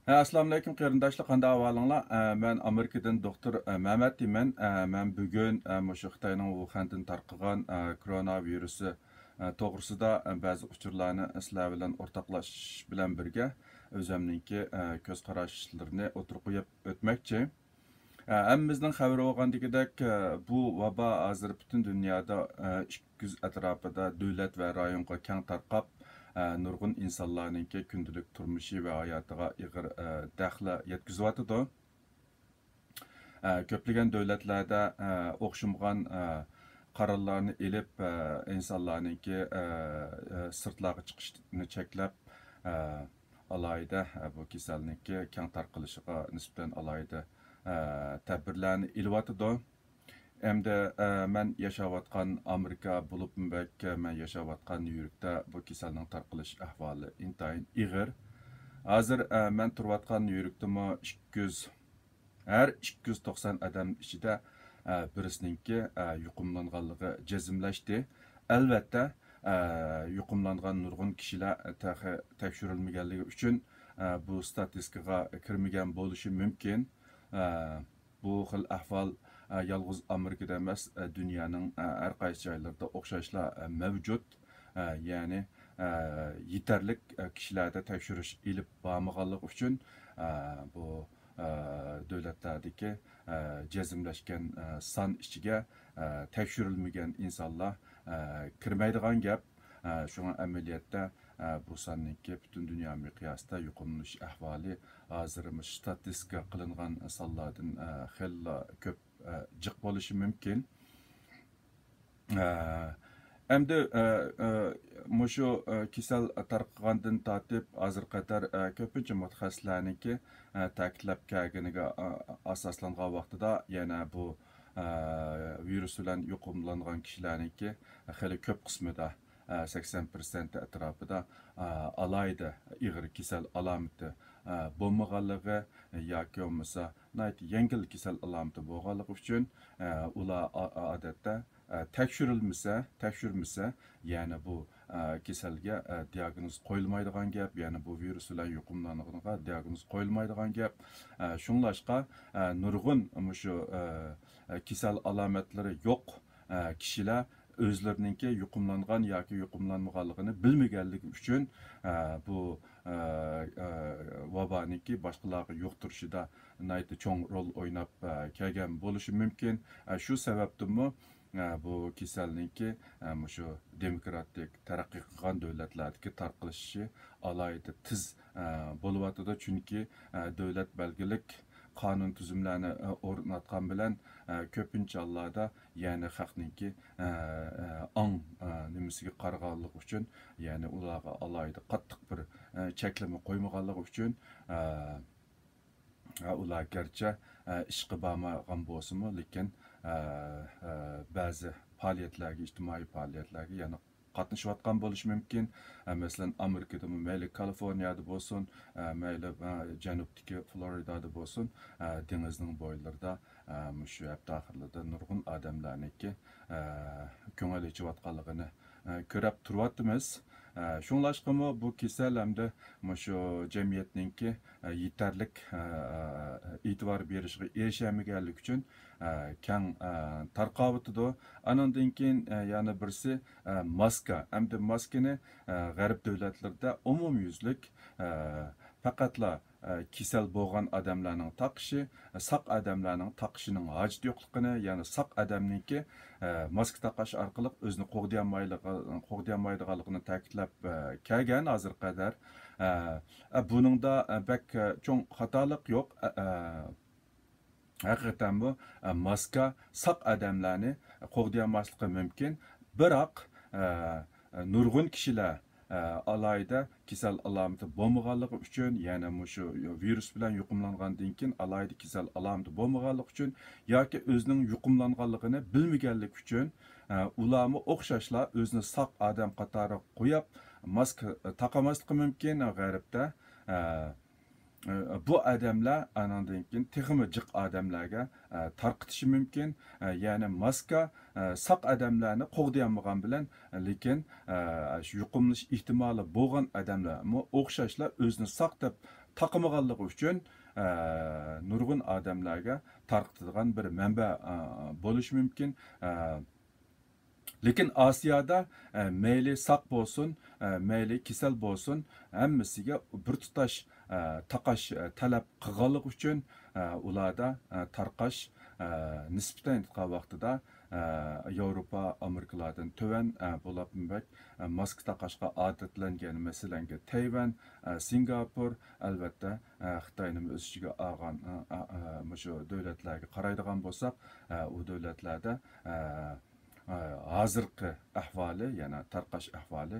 Assalomu alaykum qarindoshlar, qanday ahvolinglar? Men Amerikadan doktor Mehmet deyman. Men bugun mushu Xitoyning Wuhandan tarqagan koronavirusi to'g'risida ba'zi uchurlarni sizlar bilan o'rtoqlashish bilan birga o'zimninki ko'z qarashlarini o'tirib qo'yib o'tmoqchi. Hammamizning xabari bo'lgandagidek bu vabo hozir butun dunyoda 200 atrofida davlat va rayonga keng tarqab nurg'un insonlarninki kundalik turmushi va hayotiga ig'ir daxli yetkazyotidi. Ko'plagan davlatlarda o'xshamagan qarorlarni elib insonlarninki sirtlarga chiqishni cheklab alayda bu kasallikni keng tarqalishiga nisbatan alayda tadbirlarni ilyotidi. Hem de ben yaşavatkan Amerika bulup belki ben yaşavatkan New York'ta bu kasalının tarqalish ahvoli intayin ig'ir. Hazır ben turvatkan New York'ta mı 200 her 290 adam içinde birisininki yuqumlanganlığı cezimleşti. Elbette yuqumlangan nurgun kişiler tekshirilmaganligi uchun bu statistikaga kirmagan bo'lishi mumkin. Bu xil ahvol yalğız Amerika'da emas, dünyanın her qaysi joylarida o'xshashlar mavjud. Yani yeterlik kişilerde tekshirish ilib bormaganligi uchun bu davlatlardagi jazmlashgan son ichiga tekshirilmagan insonlar kirmaydigan gap. Şuna ameliyatda bu sonninki butun dunyo miqyosida yuqumlanish ahvoli hozir statistika qilingan sonlardan xeyli ko'p jiq bo'lishi mumkin. Endi mushu kasal tarqagandan tortib hozir qadar ko'pincha mutaxassislarniki ta'kidlab kelganiga asoslangan vaqtida yana bu virus bilan yuqumlangan kishilarniki xeyli ko'p qismida 80% atrofida alayda ig'ir kasal alomati bo'lmaganligi yoki bo'lmasa yengil kasal alomati bo'lganligi uchun ular odatda tekshirmasa yani bu kasalga diagnoz qo'yilmaydigan gap, yani bu virus bilan yuqumlanganiga diagnoz qo'yilmaydigan gap. Shunlashqa nurg'un shu kasal alomatlari yo'q kishilar özlerininki yuqumlangan yoki yuqumlanmaganligini bilmaganligi uchun bu vabaniki boshqalarga yuqtirishida cho'ng rol o'ynab kelgan bo'lishi mumkin. Shu sababdanmi bu kasallikni shu demokratik taraqqiy qilgan davlatlardagi tarqalishi alayda tiz bo'lyotidi, chunki davlat belgilik qonun tuzumlarni o'rnatgan bilan ko'pincha hollarda yani xalqninki ong nimasiga qaraganligi uchun, yani ularga alayda qattiq bir cheklama qo'ymaganligi uchun ular garchi ishqi bormagan bo'lsa-mu, lekin ba'zi faoliyatlarga, ijtimoiy faoliyatlarga yana qatnashayotgan bo'lishi mumkin. Masalan, Amerikada mayli Kaliforniyada bo'lsin, mayli janubdagi Floridada bo'lsin, dengizning bo'ylarida shu hafta oxirlarida nurg'un odamlarniki ko'ngil ichayotganligini ko'rib turyapmiz. Shunlashqami bu kasal hamda shu jamiyatninki yetarlik e'tibor berishiga erishamaganligi uchun keng tarqavyotidi. Anandan keyin yana birisi maska. Hamda maskani g'arb davlatlarida umumyuzlik faqatla kasal bo'lgan odamlarning taqishi, saq odamlarning taqishining hojati yo'qligini, ya'ni saq odamniki maska taqash orqali o'zini qo'g'dayamaydiganligini ta'kidlab kelgan hozir qadar. Buningda bak cho'ng xatolik yo'q. Haqiqatan bu maska saq odamlarni qo'g'dayamasligi mumkin. Biroq nurg'un kishilar alayda kasal alomati bo'lmaganligi uchun, ya'ni shu virus bilan yuqumlangandan keyin alayda kasal alomati bo'lmaganligi uchun yoki o'zining yuqumlanganligini bilmaganligi uchun ularni o'xshashlar o'zini saq odam qatori qo'yib maska taqamasligi mumkin g'arbda. Bu odamlar anandan keyin texmi jiq odamlarga tarqitishi mumkin. Ya'ni maska saq odamlarni qo'g'dayolmagan bilan, lekin shu yuqumlanish ehtimoli bo'lgan odamlar o'xshashlar o'zini saq deb taqımağanlığı üçün nurgun adamlarga tarqıtılgan bir mənbə buluş mümkün. Lekin Asiyada meyli saq bolsun, meyli kisel bolsun, hammasiga bir tutash taqash talab qilganlik uchun ularda tarqash nisbatan aytgan vaqtida Yevropa, Amerikalardan töven bo'lib mask taqashga odatlangan, masalan, Tayvan, Singapur, albatta Xitoyning o'z ichiga olgan shu davlatlarga qaraydigan bo'lsak, u davlatlarda hozirgi ahvoli, ya'ni tarqash ahvoli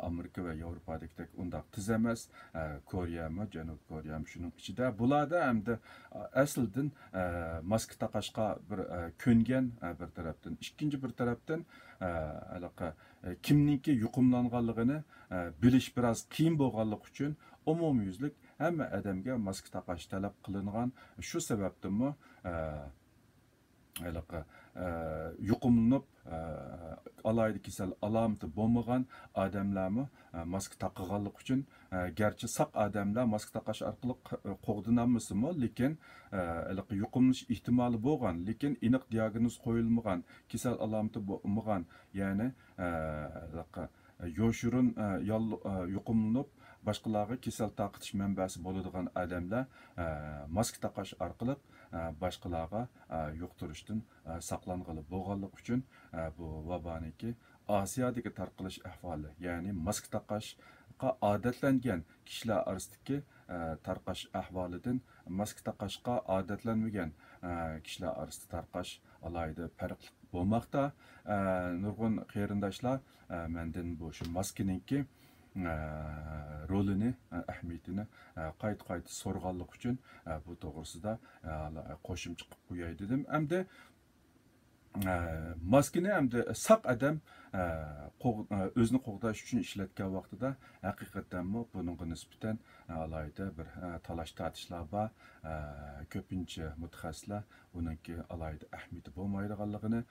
Amerika va Yevropadagidek undaq tiz emas. Koreyami, Janubiy Koreyami shuning ichida. Bularda hamda asldan maska taqashga bir ko'ngan bir tarafdan, ikkinchi bir tarafdan alaqa kimningki yuqumlanganligini bilish biroz qiyin bo'lganligi uchun umumyuzlik hamma odamga maska taqash talab qilingan. Shu sababdanmi yuqumlanıp alaydı kisel alameti bo'lmagan adamlarmi maska taqıganlık üçün gerçi saq adamlar maska taqaş arqılı qoğdunamısımı, lekin yuqumlanish ihtimali bo'lgan, lekin aniq diagnoz qo'yilmagan, kisel alameti bo'lmagan, ya'ni yoshurun yuqumlanıp başqalarga kisel taqitish manbasi bo'ladigan adamlar maska taqash arqılı başqalarga yuqtirishdan saqlanğılı bo'lganligi uchun bu vabaniki Asiyadagi tarqalish ahvoli, ya'ni maska taqashga odatlangan kishilar orasidagi tarqash ahvolidan maska taqashga odatlanmagan kishilar orasida tarqash alayda farqli bo'lmoqda. Nurg'un qarindoshlar mendan bu shu maskininki rolini, ahamiyetini qayta so'rganlik uchun bu to'g'risida qo'shimcha qilib qo'yay dedim. Hamda maskini hamda saq odam o'zini qo'g'dash uchun ishlatgan vaqtida haqiqatdanmi buningga nisbatan alayda bir talash tortishlar bor. Ko'pincha mutaxassislar buningki alayda ahamiyati bo'lmaydiganligini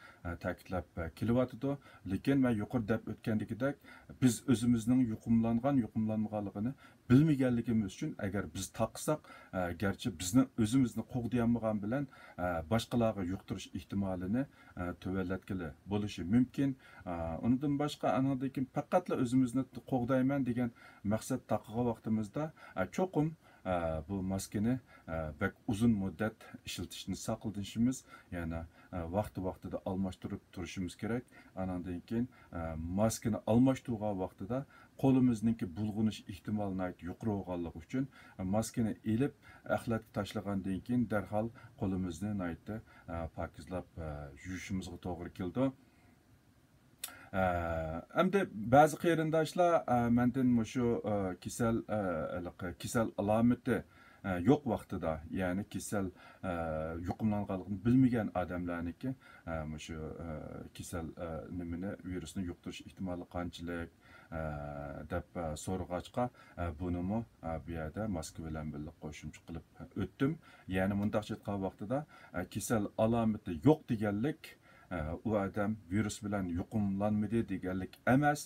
ta'kidlab kelyotdi. Lekin men yuqori deb o'tgandagidek biz o'zimizning yuqumlanmaganligini bilmaganligimiz uchun agar biz taqsak, garchi bizni o'zimizni qo'g'dayolmagan bilan boshqalarga yuqtirish ehtimolini tövelletkili bo'lishi mumkin. Undan boshqa anadaki faqatla o'zimizni qo'g'dayman degan maqsad taqqigan vaqtimizda cho'qim bu maskani bek uzun muddat ishlatishni saqlanishimiz, ya'ni vaqtida almashtirib turishimiz kerak. Andan keyin maskani almashtirgan vaqtida qo'limizningki bulg'unish ehtimoli yuqori bo'lganligi uchun maskani elib axlatga tashlagandan keyin darhol qo'limizni pokizlab yuvishimizga to'g'ri keldi. Hamda ba'zi qarindoshlar mendan shu kisel alomati yo'q vaqtida, ya'ni kisel yuqumlanganligini bilmagan odamlarniki shu kisel nimani, virusni yuqtirish ehtimoli qanchalik deb so'rag'achqa bunimi bu yerda maska bilan birga qo'shimcha qilib o'tdim. Ya'ni mundaqcha aytgan vaqtida kisel alomati yo'q deganlik u odam virus bilan yuqumlanmadi deganlik emas.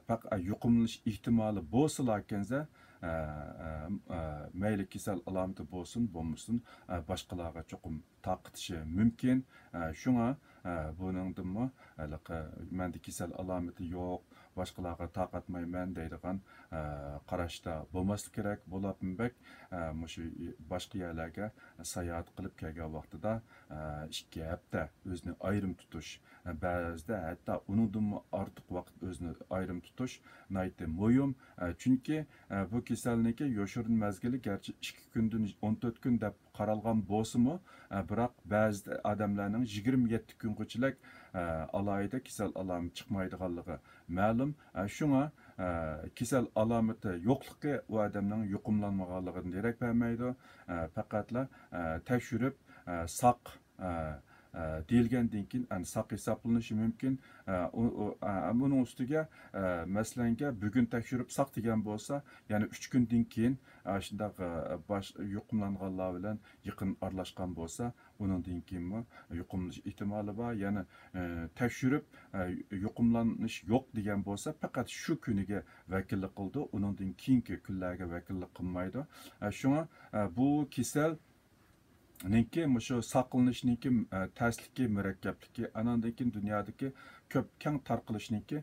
Faqat yuqumlanish ehtimoli bo'lsa ekansa, mayli kisel alomati bo'lsin, bo'lmasin, boshqalarga cho'qim taqitishi mumkin. Shunga buningdimi menda kisel alomati yo'q, boshqalarga taqatmayman deydigan qarashda bo'lmaslik kerak. Bo'lapinbek shu boshqa yerlarga sayohat qilib kelgan vaqtida 2 hafta o'zini ayrim tutish, ba'zida hatto undan ortiq vaqt o'zini ayrim tutish nayta muhim. Chunki bu kasallikka yoshirin mazgili garchi 2 kundan 14 kun deb qaralgan bo'lsa-mu, biroq ba'zi odamlarning 27 kungacha alayda kisel alomat chiqmaydiganligi ma'lum. Shunga kisel alomati yo'qligi u odamning yuqumlanmaganligidan derak bermaydi. Faqatla tekshirib saq deyilgandan keyin saq hisoblanishi mumkin. Buning ustiga masalanga bugun tekshirib saq degan bo'lsa, ya'ni 3 kundan keyin shundaq yuqumlanganlar bilan yaqin aralashgan bo'lsa, uningdan keyinmi yuqumlanish ehtimoli bor. Ya'ni tekshirib yuqumlanish yo'q degan bo'lsa, faqat shu kuniga vakillik qildi, uningdan keyingi kunlarga vakillik qilmaydi. Shunga bu kasal Ninki mushu saqlanishniki ta'sirliki murakkabligi anandan keyin dunyodagi ko'p keng tarqalishniki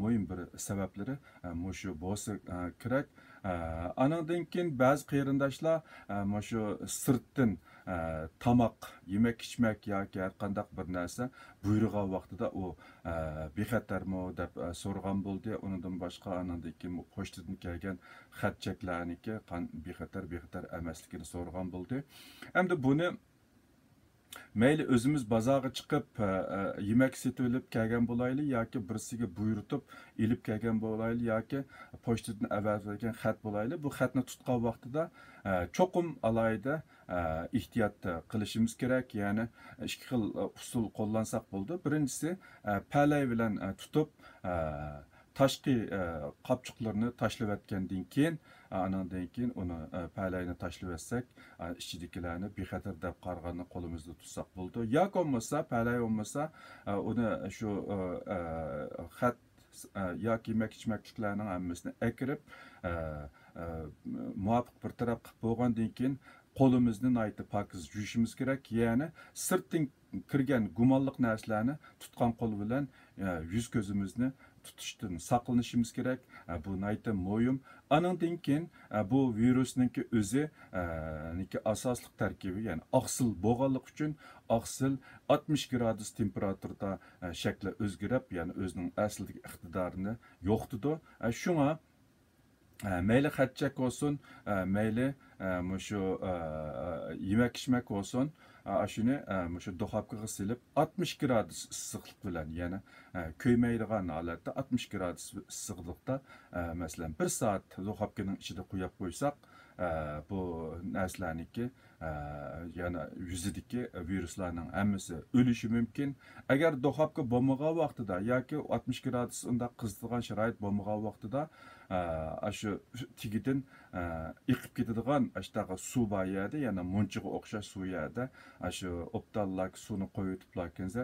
muhim bir sabablari mushu bo'lsa kerak. Anandan keyin ba'zi qarindoshlar mushu sirtdan tamoq yemak ichmak yoki har qanday bir narsa buyurgan vaqtida u bexatarmi deb so'rgan bo'ldi. Undan boshqa anandan keyin pochtadan kelgan xatchaklarniki bexatar emasligini so'rgan bo'ldi. Hamda buni mayli o'zimiz bozorga chiqib yemak setib olib kelgan bo'laylik yoki birisiga buyurtib ilib kelgan bo'laylik yoki pochtadan avvalgan xat bo'laylik. Bu xatni tutgan vaqtida cho'qim alayda ehtiyot qilishimiz kerak. Ya'ni ikki xil usul qo'llansak bo'ldi. Birinchisi palay bilan tutib tashqi qapchiqlarni tashlab o'tgandan keyin anandan keyin uni palayni tashlab o'tsak, ichidagilarni bexatar deb qarag'anni qo'limizda tutsak bo'ldi. Yoki bo'lmasa, palay bo'lmasa, uni shu xat yoki yemak-ichmakliklarning hammasini akirib muvofiq bir taraf qilib bo'lgandan keyin qo'limizni aytib pokiz yuvishimiz kerak. Ya'ni sirtdan kirgan gumonliq narsalarni tutgan qo'l bilan yuz ko'zimizni tutishdan saqlanishimiz kerak. Bu nayta moyum. Anandan keyin bu virusninki o'zi asosli tarkibi, ya'ni oqsil bo'lganlik uchun oqsil 60 gradus temperaturada shakli o'zgarib, ya'ni o'zining asldagi iqtidorini yo'qotadi. Shunga mayli xatchak olsun, mayli mushu yemak ichmak olsun, shuni mushu duxovkaga silib 60 gradus issiqlik bilan, ya'ni ko'ymaydigan holatda 60 gradus issiqlikda masalan 1 soat duxovkaning ichida qo'yib qo'ysak, bu narsalarniki ya'ni yuzidagi viruslarning hammasi o'lishi mumkin. Agar duxovka bo'lmagan vaqtida yoki 60 gradus unda qizitilgan sharoit bo'lmagan vaqtida shu tigidan iqib ketadigan ashtaqa suv bor yerda, ya'ni munchiga o'xshash suv yerda shu optallar suvni qo'yib o'tiblarkansa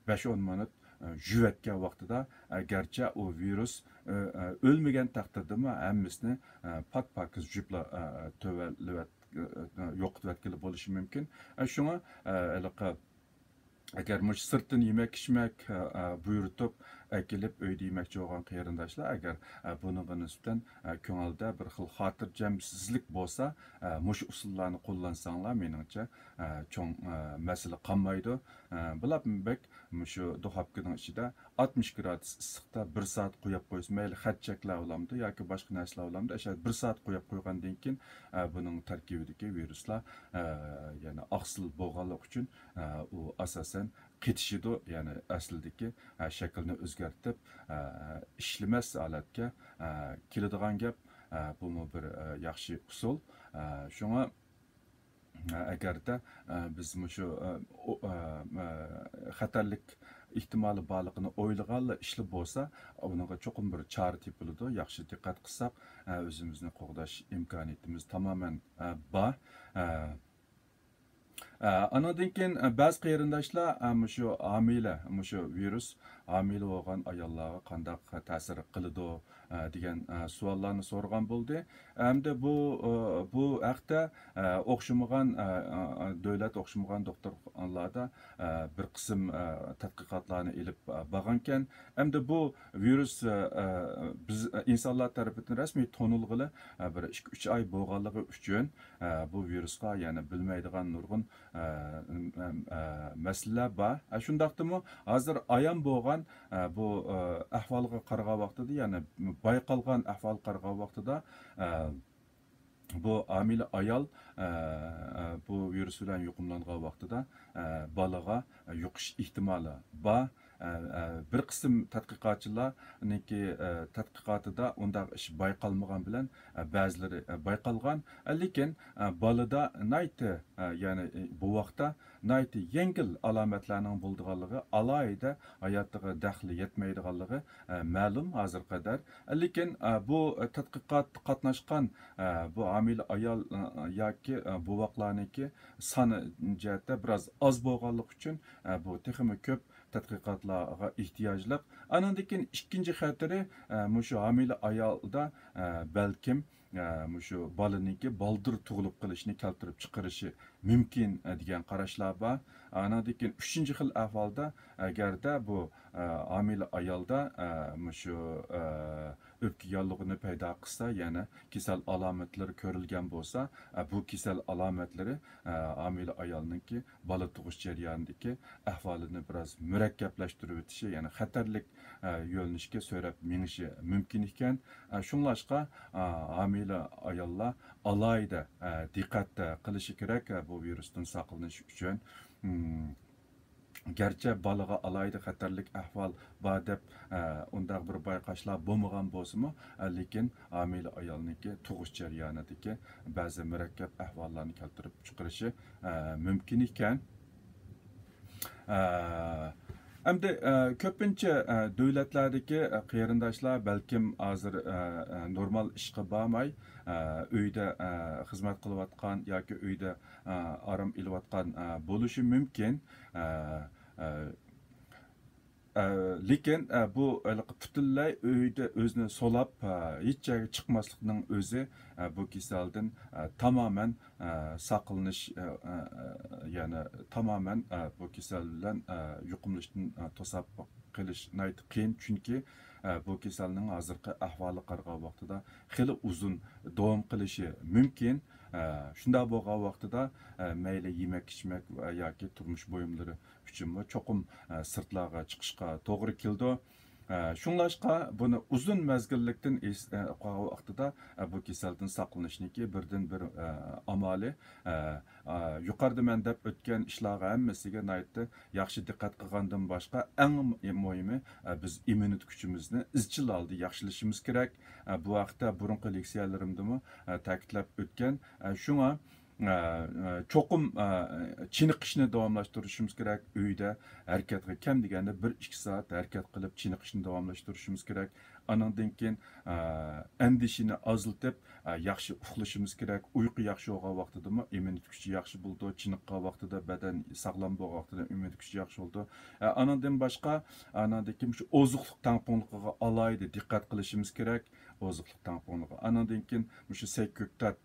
5-10 minut juvatgan vaqtida garchi u virus o'lmagan taqdirdami hammasini pak-pakiz jupla tövalib yo'qotib bo'lishi mumkin. Shunga agar mush sirtdan yemak ichmak buyurtib kelib uyda yemakchi bo'lgan qarindoshlar, agar buningga nisbatan ko'ngilda bir xil xotirjamsizlik bo'lsa, mush usullarni qo'llansanglar, meningcha cho'ng masala qolmaydi. Bilabek shu duxovkaning ichida 60 gradus issiqda 1 soat qo'yib qo'ysa, mayli xatchaklar olamdi yoki boshqa narsalar olamdi, 1 soat qo'yib qo'ygandan keyin buning tarkibidagi viruslar ya'ni oqsil bo'lganligi uchun u asosan ketishidi, ya'ni aslidagi shaklni o'zgartirib ishlamas holatga keladigan gap. Bu bir yaxshi usul. Shunga agarda biz shu xatarlik ehtimoli borligini o'ylaganlar ishli bo'lsa, bunga cho'qim bir chora tepiladi. Yaxshi diqqat qilsak, o'zimizni qo'g'dash imkoniyatimiz tamoman bor. Anadan keyin ba'zi qarindoshlar shu homila, shu virus homila bo'lgan ayollarga qanday ta'sir qiladi degan savollarni so'ragan bo'ldi. Hamda bu haqda o'xshamagan davlat o'xshamagan doktorlarda bir qism tadqiqotlarni ilib borgankan, hamda bu virus biz insonlar tomonidan rasmiy tonilg'ili bir 2-3 oy bo'lganligi uchun bu virusga, ya'ni bilmaydigan nurg'un masalalar bor. Shundaqdimi hozir ayon bo'lgan bu ahvolga qaragan vaqtida, ya'ni bayqalgan ahvol qaragan vaqtida bu homila ayol bu virus bilan yuqumlangan vaqtida bolaga yuqish ehtimoli bor. bir qism tadqiqotchilarniki tadqiqotida undaq ish bayqalmagan bilan ba'zilari bayqalgan, lekin balada nayti ya'ni bu vaqtda nayti yengil alomatlarning bo'lganligi, alohida hayotiga daxli yetmaydiganligi ma'lum hozir qadar. Lekin bu tadqiqot qatnashgan bu homila ayol yoki bu vaqtlarniki soni jihatda biroz oz bo'lganligi uchun bu texmi ko'p tadqiqotlarga ehtiyojli. Andan keyin ikkinchi xatiri mushu homila ayolda balkim mushu bolaniki baldir tug'ilib qilishni keltirib chiqarishi mumkin degan qarashlar bor. Andan keyin uchinchi xil ahvolda agarda bu homila ayolda mushu o'pka yollig'ini paydo qilsa, yana kasal alomatlari ko'rilgan bo'lsa, bu kasal alomatlari homila ayolningki bola tug'ish jarayonidagi ahvolini biroz murakkablashtirib o'tishi, ya'ni xatarlik yo'linishga so'rab menishi mumkin ekan. Shunlashqa homila ayollar alohida diqqat qilishi kerak bu virusdan saqlanish uchun. Gerçi balığa alaydı xatarlik ahval bor deb undaq bir bayqashlar bo'lmagan bo'lsa-mu, lekin homila ayolniki tug'ish jarayonidagi ba'zi murakkab ahvollarni keltirib chiqarishi mumkin ekan. Endi ko'pincha davlatlardagi qarindoshlar balkim hozir normal ishga bormay uyda xizmat qilayotgan yoki uyda orom ilayotgan bo'lishi mumkin. Lekin bu butunlay uyda o'zini solab hech joyga chiqmaslikning o'zi bu kasaldan tamamen saqlanish, ya'ni tamamen bu kasal bilan yuqumlashdan to'sab qilish nayt qiyin, chunki bu kasalning hozirgi ahvoli qarag'an vaqtida xili uzun davom qilishi mumkin. Shunda bo'lgan vaqtida mayli yemak ichmak yoki turmush buyumlari uchun cho'qim sirtlarga chiqishga to'g'ri keldi. Shunlashqa buni uzun mezgillikdan qolgan vaqtida bu kasaldan saqlanishniki birdan bir amali yuqorida men deb o'tgan ishlarga hammasiga naytda yaxshi diqqat qilgandan boshqa eng muhimi biz immunitet kuchimizni izchil holda yaxshilashimiz kerak. Bu vaqtda burunqi leksiyalarimda ta'kidlab o'tgan. Shunga cho'qim chiniqishni davomlashtirishimiz kerak. Uyda harakatga kam deganda 1-2 soat harakat qilib chiniqishni davomlashtirishimiz kerak. Andan keyin andishini aziltib yaxshi uxlashimiz kerak. Uyqu yaxshi bo'lgan vaqtida immunitet kuchi yaxshi bo'ldi. Chiniqqan vaqtida badan sog'lom bo'lgan vaqtida immunitet kuchi yaxshi bo'ldi. Andan boshqa andan keyin shu oziqlik tamponligiga alohida diqqat qilishimiz kerak. Oziqlik tamponligi. Andan keyin shu sayko'ktat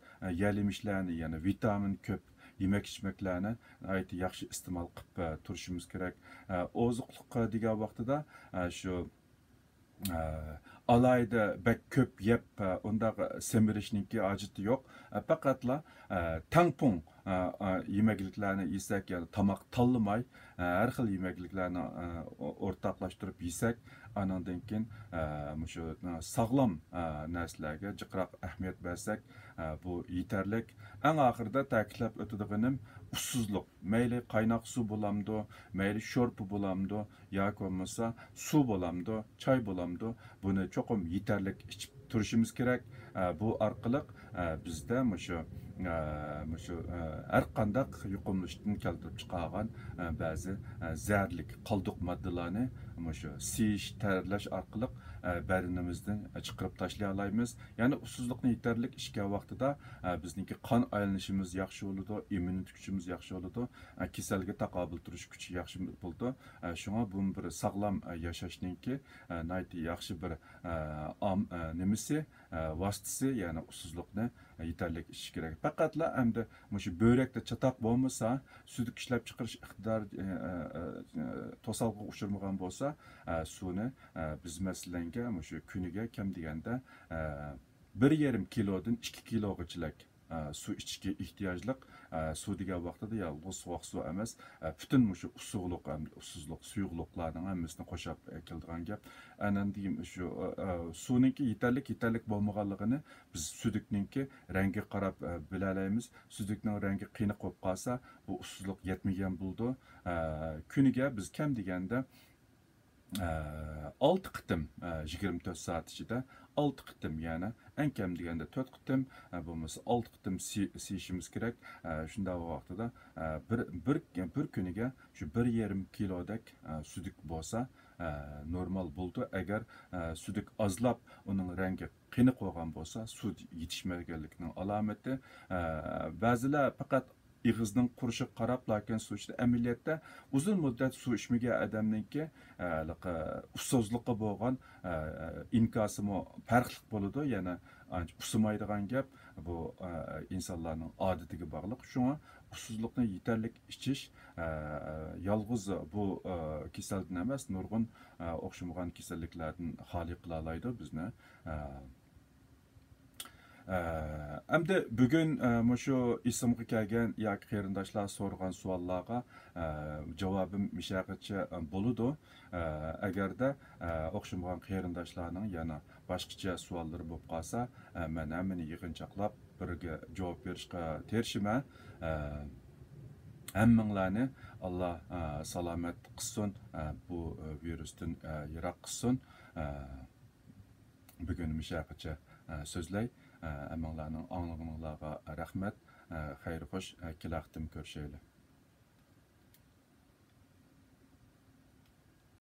yemişlarni, ya'ni vitamin ko'p yemek içmeklarni yaxshi iste'mol qilib turishimiz kerak. Oziqlik degan vaqtida shu alayda bek ko'p yeb undaq semirishninki hojati yo'q. Faqatla tampon yemekliklarni yesak, ya'ni tomoq tanlamay har xil yemekliklarni o'rtoqlashtirib yesak, andan keyin shu sog'lom narsalarga jiqroq ahamiyat bersak bu yetarlik. Eng oxirida ta'kidlab o'tadiganim ussuzlik. Mayli qaynoq suv bo'lamdi, mayli sho'rpa bo'lamdi, yoki bo'lmasa suv bo'lamdi, choy bo'lamdi. Buni cho'qim yetarlik ichib turishimiz kerak. Bu orqali bizda shu har qanday yuqumlashdan keltirib chiqargan ba'zi zaharlik qoldiq moddalarni shu siyish, tayyorlash orqali badanimizdan chiqarib tashlay olamiz. Ya'ni ussuzlikni yetarlik ishga vaqtida bizningki qon aylanishimiz yaxshi bo'ladi, immunitet kuchimiz yaxshi bo'ladi, kasalga taqobil turish kuchi yaxshi bo'ladi. Shunga bu bir sog'lom yashashningki yaxshi bir nimasi vositasi, ya'ni ussuzlikni yetarlik ichish kerak. Faqatla endi shu börekda chatoq bo'lmasa, suvni ishlab chiqarish iqtidori to'salg'iga uchirmagan bo'lsa, suvni biz masalan shu kuniga kam deganda 1,5 kilodan 2 kilogacha suv ichishga ehtiyojli. Suv degan vaqtida yolg'iz suv emas, butun shu ussuzlik, suyuqliklarning hammasini qo'shib keladigan gap. Anan deyim shu suvningki yetarlik bo'lmaganligini biz sudikningki rangi qarab bilalaymiz. Sudikning rangi qiyniq bo'lib qolsa, bu ussuzlik yetmagan bo'ldi. Kuniga biz kam deganda 6 qitim 24 saat ichida 6 qitim, ya'ni eng kam deganda 4 qitim bo'lmasa 6 qitim siyishimiz kerak. Shunda vaqtida bir kuniga shu 1,5 kilodek sudik bo'lsa normal bo'ldi. Agar sudik azlab uning rangi qiniq bo'lgan bo'lsa, sut yetishmaganlikning alomati. Ba'zilar faqat ig'izning qurishi qarab, lakin suv ichdi. Amaliyotda uzun muddat suv ichmagan odamningki ussizlikqa bo'lgan inkosimi farqli bo'ladi. Yana usimaydigan gap bu insonlarning odatiga bog'liq. Shunga ussizlikni yetarlik ichish yolg'iz bu kasallikdan emas, nurg'un o'xshamagan kasalliklardan xoli qila oladi bizni. Endi bugun shu ismga kelgan yoki qarindoshlar so'ragan savollarga javobim mishaqatcha bo'ladi. Agarda o'xshamagan qarindoshlarning yana boshqacha savollari bo'lib qolsa, men hammani yig'inchoqlab birga javob berishga tirishman. Hammanglarni Alloh salomat qilsin, bu virusdan yiroq qilsin. Bugun mishaqatcha so'zlay. Hammanglarning anglag'aninglarga rahmat. Xayr xo'sh, kelaqtim ko'rishaylik.